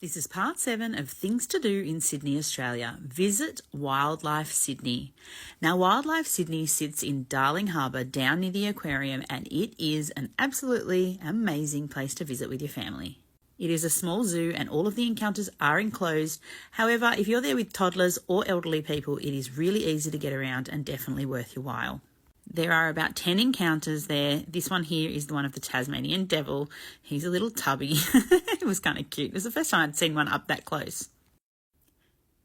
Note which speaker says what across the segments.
Speaker 1: This is part 7 of things to do in Sydney, Australia. Visit Wildlife Sydney. Now, Wildlife Sydney sits in Darling Harbour down near the aquarium, and it is an absolutely amazing place to visit with your family. It is a small zoo and all of the encounters are enclosed. However, if you're there with toddlers or elderly people, it is really easy to get around and definitely worth your while. There are about 10 encounters there. This one here is the one of the Tasmanian devil. He's a little tubby. It was kind of cute. It was the first time I'd seen one up that close.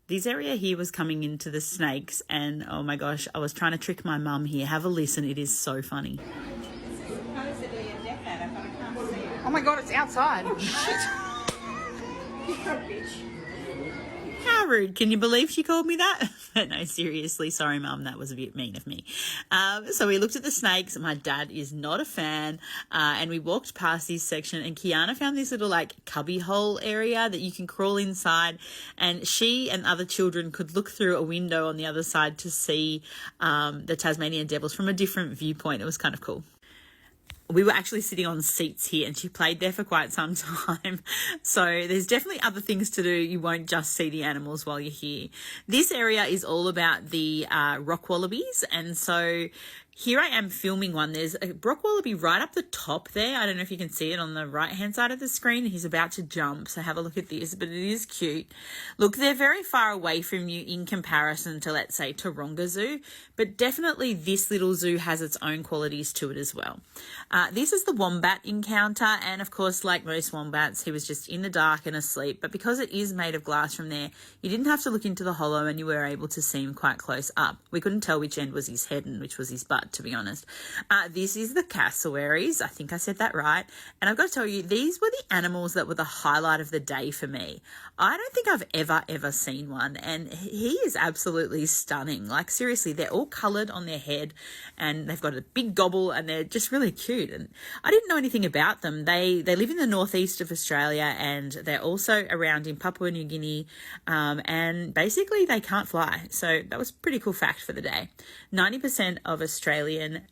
Speaker 1: This area here was coming into the snakes, and oh my gosh, I was trying to trick my mum here. Have a listen. It is so funny.
Speaker 2: Oh my god, it's outside.
Speaker 1: How rude. Can you believe she called me that? No, seriously. Sorry, Mum. That was a bit mean of me. So we looked at the snakes. My dad is not a fan. And we walked past this section, and Kiana found this little cubby hole area that you can crawl inside. And she and other children could look through a window on the other side to see the Tasmanian devils from a different viewpoint. It was kind of cool. We were actually sitting on seats here, and she played there for quite some time. So there's definitely other things to do. You won't just see the animals while you're here. This area is all about the rock wallabies. And so here I am filming one. There's a rock wallaby right up the top there. I don't know if you can see it on the right-hand side of the screen. He's about to jump, so have a look at this, but it is cute. Look, they're very far away from you in comparison to, let's say, Taronga Zoo, but definitely this little zoo has its own qualities to it as well. This is the wombat encounter, and of course, like most wombats, he was just in the dark and asleep, but because it is made of glass from there, you didn't have to look into the hollow and you were able to see him quite close up. We couldn't tell which end was his head and which was his butt, to be honest. This is the cassowaries. I think I said that right. And I've got to tell you, these were the animals that were the highlight of the day for me. I don't think I've ever seen one, and he is absolutely stunning. Like, seriously, they're all coloured on their head and they've got a big gobble and they're just really cute. And I didn't know anything about them. They live in the northeast of Australia, and they're also around in Papua New Guinea, and basically they can't fly. So that was a pretty cool fact for the day. 90% of Australian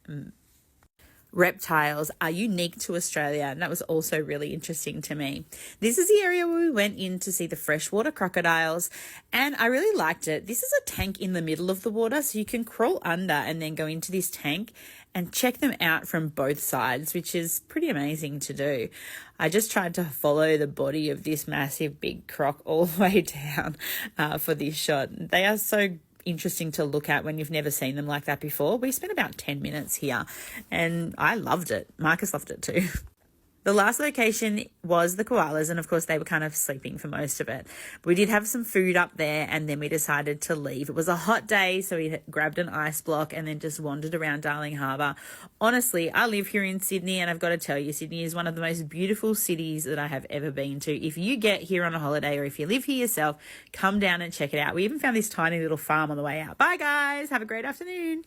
Speaker 1: reptiles are unique to Australia, and that was also really interesting to me. This is the area where we went in to see the freshwater crocodiles, and I really liked it. This is a tank in the middle of the water, so you can crawl under and then go into this tank and check them out from both sides, which is pretty amazing to do. I just tried to follow the body of this massive big croc all the way down for this shot. They are so interesting to look at when you've never seen them like that before. We spent about 10 minutes here and I loved it. Marcus loved it too. The last location was the koalas, and of course they were kind of sleeping for most of it. We did have some food up there, and then we decided to leave. It was a hot day, so we grabbed an ice block and then just wandered around Darling Harbour. Honestly, I live here in Sydney, and I've got to tell you, Sydney is one of the most beautiful cities that I have ever been to. If you get here on a holiday, or if you live here yourself, come down and check it out. We even found this tiny little farm on the way out. Bye guys, have a great afternoon.